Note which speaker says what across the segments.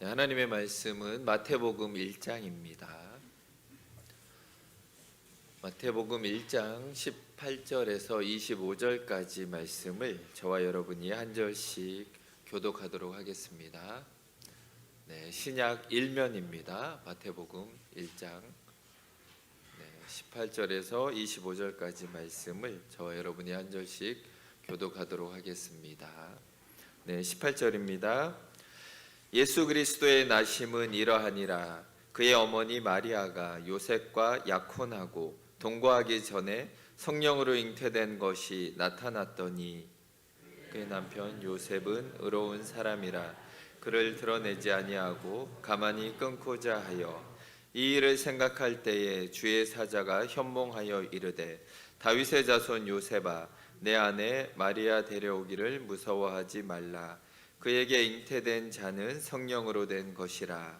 Speaker 1: 하나님의 말씀은 마태복음 1장입니다. 마태복음 1장 18절에서 25절까지 말씀을 저와 여러분이 한 절씩 교독하도록 하겠습니다. 신약 1면입니다. 마태복음 1장 18절에서 25절까지 말씀을 저와 여러분이 한 절씩 교독하도록 하겠습니다. 18절입니다. 예수 그리스도의 나심은 이러하니라. 그의 어머니 마리아가 요셉과 약혼하고 동거하기 전에 성령으로 잉태된 것이 나타났더니 그의 남편 요셉은 의로운 사람이라 그를 드러내지 아니하고 가만히 끊고자 하여 이 일을 생각할 때에 주의 사자가 현몽하여 이르되 다윗의 자손 요셉아 내 아내 마리아 데려오기를 무서워하지 말라. 그에게 잉태된 자는 성령으로 된 것이라.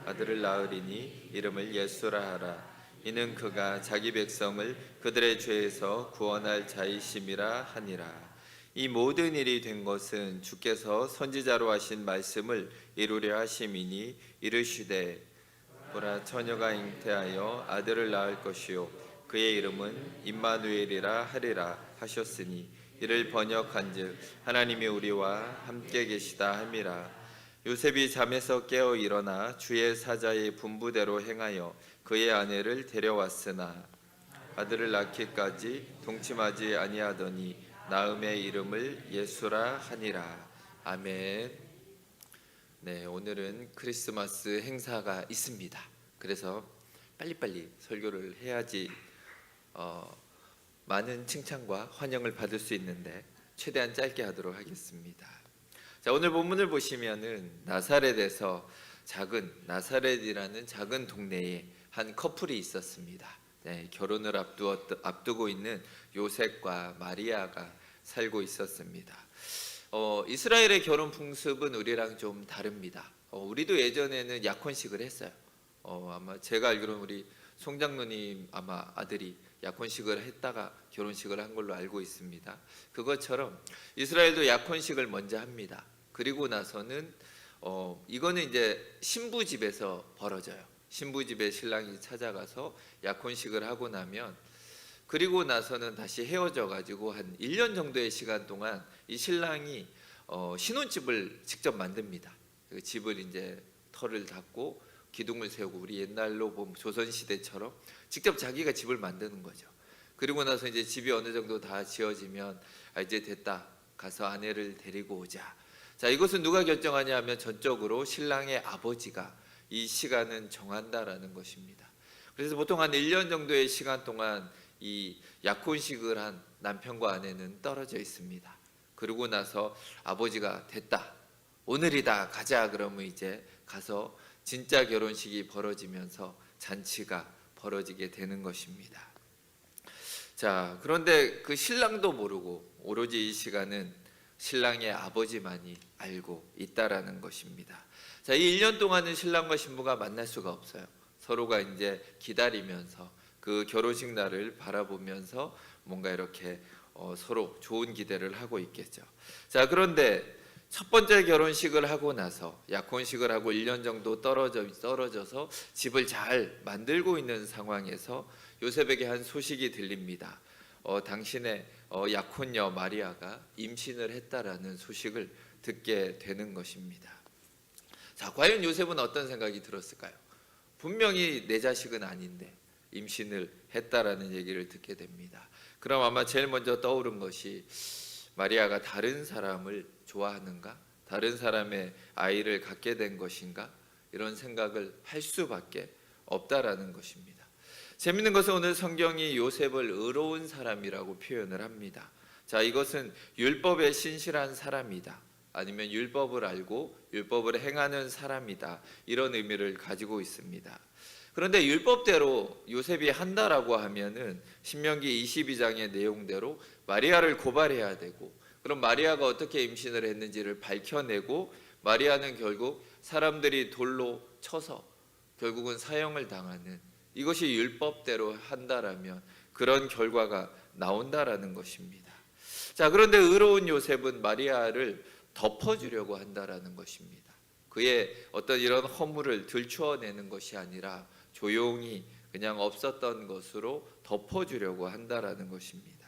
Speaker 1: 아들을 낳으리니 이름을 예수라 하라. 이는 그가 자기 백성을 그들의 죄에서 구원할 자이심이라 하니라. 이 모든 일이 된 것은 주께서 선지자로 하신 말씀을 이루려 하심이니 이르시되 보라 처녀가 잉태하여 아들을 낳을 것이요 그의 이름은 임마누엘이라 하리라 하셨으니 이를 번역한즉 하나님이 우리와 함께 계시다 함이라. 요셉이 잠에서 깨어 일어나 주의 사자의 분부대로 행하여 그의 아내를 데려왔으나 아들을 낳기까지 동침하지 아니하더니 낳음의 이름을 예수라 하니라. 아멘. 오늘은 크리스마스 행사가 있습니다. 그래서 빨리빨리 설교를 해야지 많은 칭찬과 환영을 받을 수 있는데 최대한 짧게 하도록 하겠습니다. 자, 오늘 본문을 보시면은 나사렛이라는 작은 동네에 한 커플이 있었습니다. 결혼을 앞두고 있는 요셉과 마리아가 살고 있었습니다. 이스라엘의 결혼 풍습은 우리랑 좀 다릅니다. 우리도 예전에는 약혼식을 했어요. 아마 제가 알기로는 우리 송장로님 아마 아들이 약혼식을 했다가 결혼식을 한 걸로 알고 있습니다. 그것처럼 이스라엘도 약혼식을 먼저 합니다. 그리고 나서는 이거는 이제 신부 집에서 벌어져요. 신부 집에 신랑이 찾아가서 약혼식을 하고 나면 그리고 나서는 다시 헤어져 가지고 한 1년 정도의 시간 동안 이 신랑이 신혼집을 직접 만듭니다. 그 집을 이제 털을 닦고 기둥을 세우고 우리 옛날로 보면 조선시대처럼 직접 자기가 집을 만드는 거죠. 그리고 나서 이제 집이 어느 정도 다 지어지면 이제 됐다. 가서 아내를 데리고 오자. 자, 이것은 누가 결정하냐 하면 전적으로 신랑의 아버지가 이 시간은 정한다라는 것입니다. 그래서 보통 한 1년 정도의 시간 동안 이 약혼식을 한 남편과 아내는 떨어져 있습니다. 그러고 나서 아버지가 됐다. 오늘이다. 가자. 그러면 이제 가서 진짜 결혼식이 벌어지면서 잔치가 벌어지게 되는 것입니다. 자, 그런데 그 신랑도 모르고 오로지 이 시간은 신랑의 아버지만이 알고 있다라는 것입니다. 자, 이 1년 동안은 신랑과 신부가 만날 수가 없어요. 서로가 이제 기다리면서 그 결혼식 날을 바라보면서 뭔가 이렇게 서로 좋은 기대를 하고 있겠죠. 자, 그런데 첫 번째 결혼식을 하고 나서 약혼식을 하고 1년 정도 떨어져서 집을 잘 만들고 있는 상황에서 요셉에게 한 소식이 들립니다. 당신의 약혼녀 마리아가 임신을 했다라는 소식을 듣게 되는 것입니다. 자, 과연 요셉은 어떤 생각이 들었을까요? 분명히 내 자식은 아닌데 임신을 했다라는 얘기를 듣게 됩니다. 그럼 아마 제일 먼저 떠오른 것이 마리아가 다른 사람을 좋아하는가? 다른 사람의 아이를 갖게 된 것인가? 이런 생각을 할 수밖에 없다라는 것입니다. 재밌는 것은 오늘 성경이 요셉을 의로운 사람이라고 표현을 합니다. 자, 이것은 율법에 신실한 사람이다. 아니면 율법을 알고 율법을 행하는 사람이다. 이런 의미를 가지고 있습니다. 그런데 율법대로 요셉이 한다라고 하면은 신명기 22장의 내용대로 마리아를 고발해야 되고 그럼 마리아가 어떻게 임신을 했는지를 밝혀내고 마리아는 결국 사람들이 돌로 쳐서 결국은 사형을 당하는 이것이 율법대로 한다라면 그런 결과가 나온다라는 것입니다. 자, 그런데 의로운 요셉은 마리아를 덮어주려고 한다라는 것입니다. 그의 어떤 이런 허물을 들추어내는 것이 아니라 조용히 그냥 없었던 것으로 덮어주려고 한다라는 것입니다.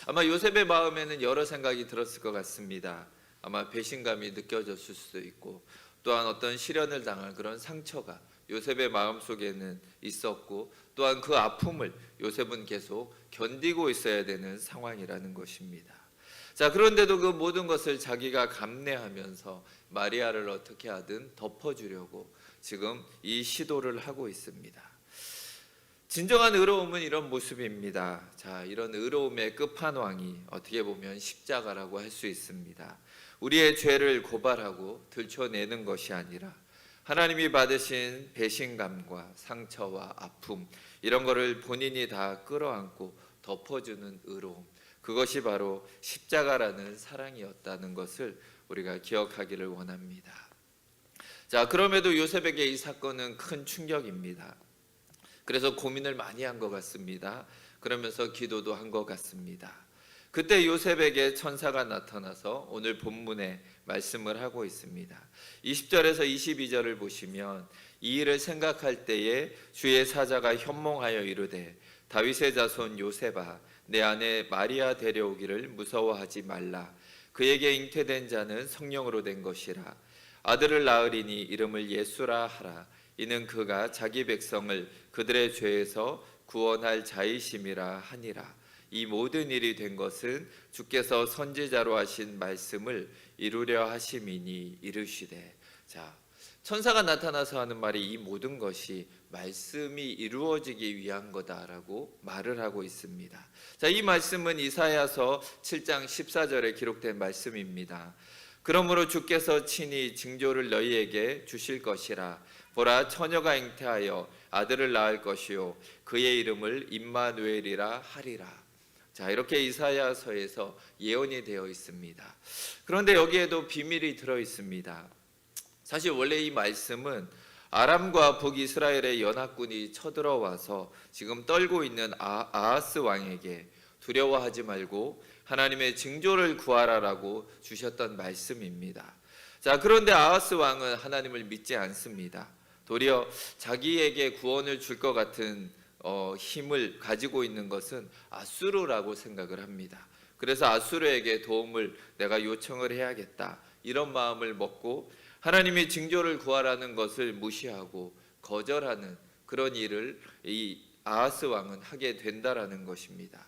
Speaker 1: 아마 요셉의 마음에는 여러 생각이 들었을 것 같습니다. 아마 배신감이 느껴졌을 수도 있고, 또한 어떤 시련을 당한 그런 상처가 요셉의 마음속에는 있었고, 또한 그 아픔을 요셉은 계속 견디고 있어야 되는 상황이라는 것입니다. 자, 그런데도 그 모든 것을 자기가 감내하면서 마리아를 어떻게 하든 덮어주려고 지금 이 시도를 하고 있습니다. 진정한 의로움은 이런 모습입니다. 자, 이런 의로움의 끝판왕이 어떻게 보면 십자가라고 할 수 있습니다. 우리의 죄를 고발하고 들춰내는 것이 아니라 하나님이 받으신 배신감과 상처와 아픔, 이런 거를 본인이 다 끌어안고 덮어주는 의로움, 그것이 바로 십자가라는 사랑이었다는 것을 우리가 기억하기를 원합니다. 자, 그럼에도 요셉에게 이 사건은 큰 충격입니다. 그래서 고민을 많이 한 것 같습니다. 그러면서 기도도 한 것 같습니다. 그때 요셉에게 천사가 나타나서 오늘 본문에 말씀을 하고 있습니다. 20절에서 22절을 보시면 이 일을 생각할 때에 주의 사자가 현몽하여 이르되 다윗의 자손 요셉아 내 아내 마리아 데려오기를 무서워하지 말라. 그에게 잉태된 자는 성령으로 된 것이라. 아들을 낳으리니 이름을 예수라 하라. 이는 그가 자기 백성을 그들의 죄에서 구원할 자이심이라 하니라. 이 모든 일이 된 것은 주께서 선지자로 하신 말씀을 이루려 하심이니 이르시되. 자, 천사가 나타나서 하는 말이 이 모든 것이 말씀이 이루어지기 위한 거다라고 말을 하고 있습니다. 자, 이 말씀은 이사야서 7장 14절에 기록된 말씀입니다. 그러므로 주께서 친히 징조를 너희에게 주실 것이라. 보라, 처녀가 잉태하여 아들을 낳을 것이요 그의 이름을 임마누엘이라 하리라. 자, 이렇게 이사야서에서 예언이 되어 있습니다. 그런데 여기에도 비밀이 들어 있습니다. 사실 원래 이 말씀은 아람과 북이스라엘의 연합군이 쳐들어와서 지금 떨고 있는 아하스 왕에게 두려워하지 말고 하나님의 징조를 구하라라고 주셨던 말씀입니다. 자, 그런데 아하스 왕은 하나님을 믿지 않습니다. 도리어 자기에게 구원을 줄 것 같은 힘을 가지고 있는 것은 아수르라고 생각을 합니다. 그래서 아수르에게 도움을 내가 요청을 해야겠다, 이런 마음을 먹고 하나님이 징조를 구하라는 것을 무시하고 거절하는 그런 일을 이 아하스 왕은 하게 된다라는 것입니다.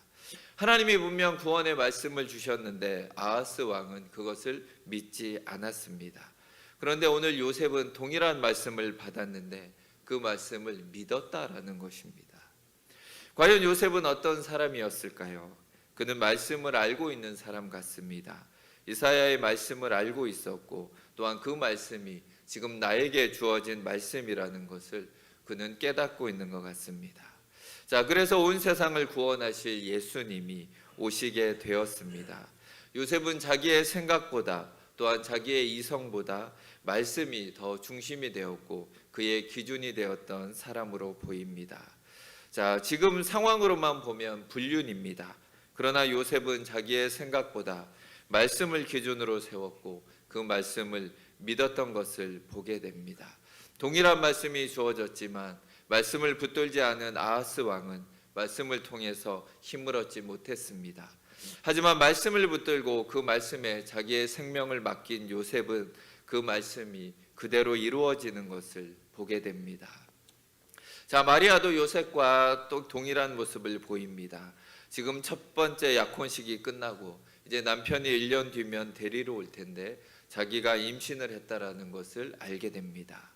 Speaker 1: 하나님이 분명 구원의 말씀을 주셨는데 아하스 왕은 그것을 믿지 않았습니다. 그런데 오늘 요셉은 동일한 말씀을 받았는데 그 말씀을 믿었다라는 것입니다. 과연 요셉은 어떤 사람이었을까요? 그는 말씀을 알고 있는 사람 같습니다. 이사야의 말씀을 알고 있었고, 또한 그 말씀이 지금 나에게 주어진 말씀이라는 것을 그는 깨닫고 있는 것 같습니다. 자, 그래서 온 세상을 구원하실 예수님이 오시게 되었습니다. 요셉은 자기의 생각보다, 또한 자기의 이성보다 말씀이 더 중심이 되었고 그의 기준이 되었던 사람으로 보입니다. 자, 지금 상황으로만 보면 불륜입니다. 그러나 요셉은 자기의 생각보다 말씀을 기준으로 세웠고 그 말씀을 믿었던 것을 보게 됩니다. 동일한 말씀이 주어졌지만 말씀을 붙들지 않은 아하스 왕은 말씀을 통해서 힘을 얻지 못했습니다. 하지만 말씀을 붙들고 그 말씀에 자기의 생명을 맡긴 요셉은 그 말씀이 그대로 이루어지는 것을 보게 됩니다. 자, 마리아도 요셉과 또 동일한 모습을 보입니다. 지금 첫 번째 약혼식이 끝나고 이제 남편이 1년 뒤면 데리러 올 텐데 자기가 임신을 했다라는 것을 알게 됩니다.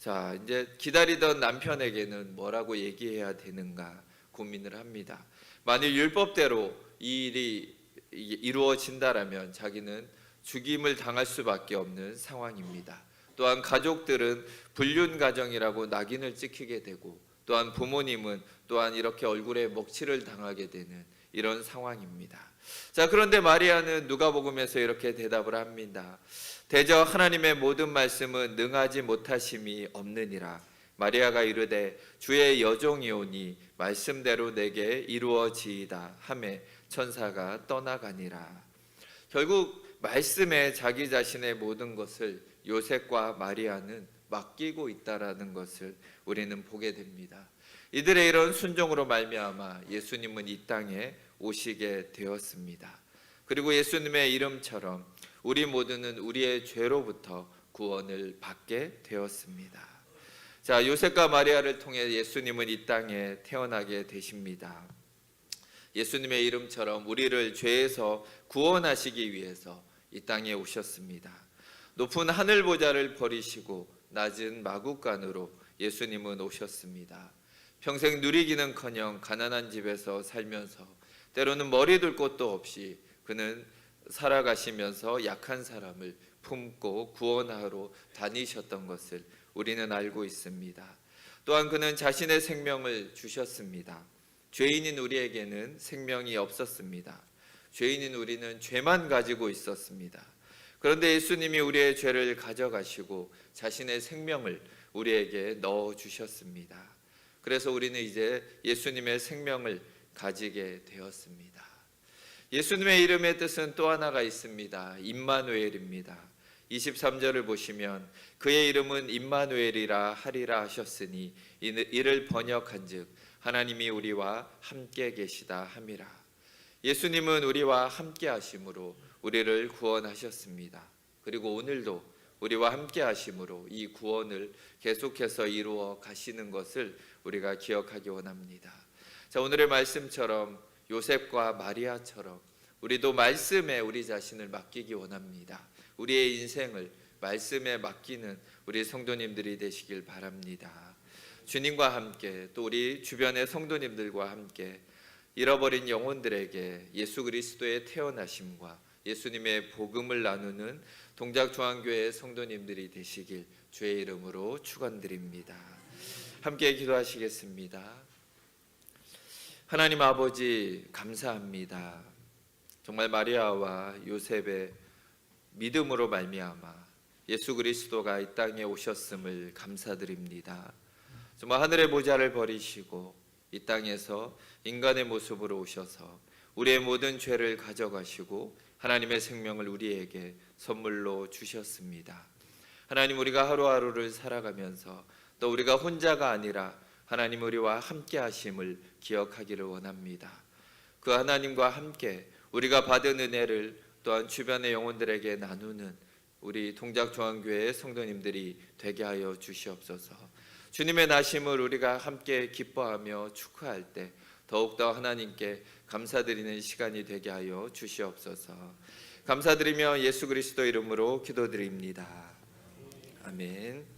Speaker 1: 자, 이제 기다리던 남편에게는 뭐라고 얘기해야 되는가 고민을 합니다. 만일 율법대로 이 일이 이루어진다라면 자기는 죽임을 당할 수밖에 없는 상황입니다. 또한 가족들은 불륜 가정이라고 낙인을 찍히게 되고, 또한 부모님은 또한 이렇게 얼굴에 먹칠을 당하게 되는 이런 상황입니다. 자, 그런데 마리아는 누가복음에서 이렇게 대답을 합니다. 대저 하나님의 모든 말씀은 능하지 못하심이 없느니라. 마리아가 이르되 주의 여종이오니 말씀대로 내게 이루어지이다 하매 천사가 떠나가니라. 결국 말씀에 자기 자신의 모든 것을 요셉과 마리아는 맡기고 있다라는 것을 우리는 보게 됩니다. 이들의 이런 순종으로 말미암아 예수님은 이 땅에 오시게 되었습니다. 그리고 예수님의 이름처럼 우리 모두는 우리의 죄로부터 구원을 받게 되었습니다. 자, 요셉과 마리아를 통해 예수님은 이 땅에 태어나게 되십니다. 예수님의 이름처럼 우리를 죄에서 구원하시기 위해서 이 땅에 오셨습니다. 높은 하늘 보좌를 버리시고 낮은 마구간으로 예수님은 오셨습니다. 평생 누리기는커녕 가난한 집에서 살면서 때로는 머리 둘 곳도 없이 그는 살아가시면서 약한 사람을 품고 구원하러 다니셨던 것을 우리는 알고 있습니다. 또한 그는 자신의 생명을 주셨습니다. 죄인인 우리에게는 생명이 없었습니다. 죄인인 우리는 죄만 가지고 있었습니다. 그런데 예수님이 우리의 죄를 가져가시고 자신의 생명을 우리에게 넣어주셨습니다. 그래서 우리는 이제 예수님의 생명을 가지게 되었습니다. 예수님의 이름의 뜻은 또 하나가 있습니다. 임마누엘입니다. 23절을 보시면 그의 이름은 임마누엘이라 하리라 하셨으니 이를 번역한즉 하나님이 우리와 함께 계시다 함이라. 예수님은 우리와 함께 하심으로 우리를 구원하셨습니다. 그리고 오늘도 우리와 함께 하심으로 이 구원을 계속해서 이루어 가시는 것을 우리가 기억하기 원합니다. 자, 오늘의 말씀처럼 요셉과 마리아처럼 우리도 말씀에 우리 자신을 맡기기 원합니다. 우리의 인생을 말씀에 맡기는 우리 성도님들이 되시길 바랍니다. 주님과 함께 또 우리 주변의 성도님들과 함께 잃어버린 영혼들에게 예수 그리스도의 태어나심과 예수님의 복음을 나누는 동작중앙교회 성도님들이 되시길 주의 이름으로 축원드립니다. 함께 기도하시겠습니다. 하나님 아버지 감사합니다. 정말 마리아와 요셉의 믿음으로 말미암아 예수 그리스도가 이 땅에 오셨음을 감사드립니다. 정말 하늘의 보좌를 버리시고 이 땅에서 인간의 모습으로 오셔서 우리의 모든 죄를 가져가시고 하나님의 생명을 우리에게 선물로 주셨습니다. 하나님, 우리가 하루하루를 살아가면서 또 우리가 혼자가 아니라 하나님 우리와 함께 하심을 기억하기를 원합니다. 그 하나님과 함께 우리가 받은 은혜를 또한 주변의 영혼들에게 나누는 우리 동작중앙교회의 성도님들이 되게 하여 주시옵소서. 주님의 나심을 우리가 함께 기뻐하며 축하할 때 더욱더 하나님께 감사드리는 시간이 되게 하여 주시옵소서. 감사드리며 예수 그리스도 이름으로 기도드립니다. 아멘.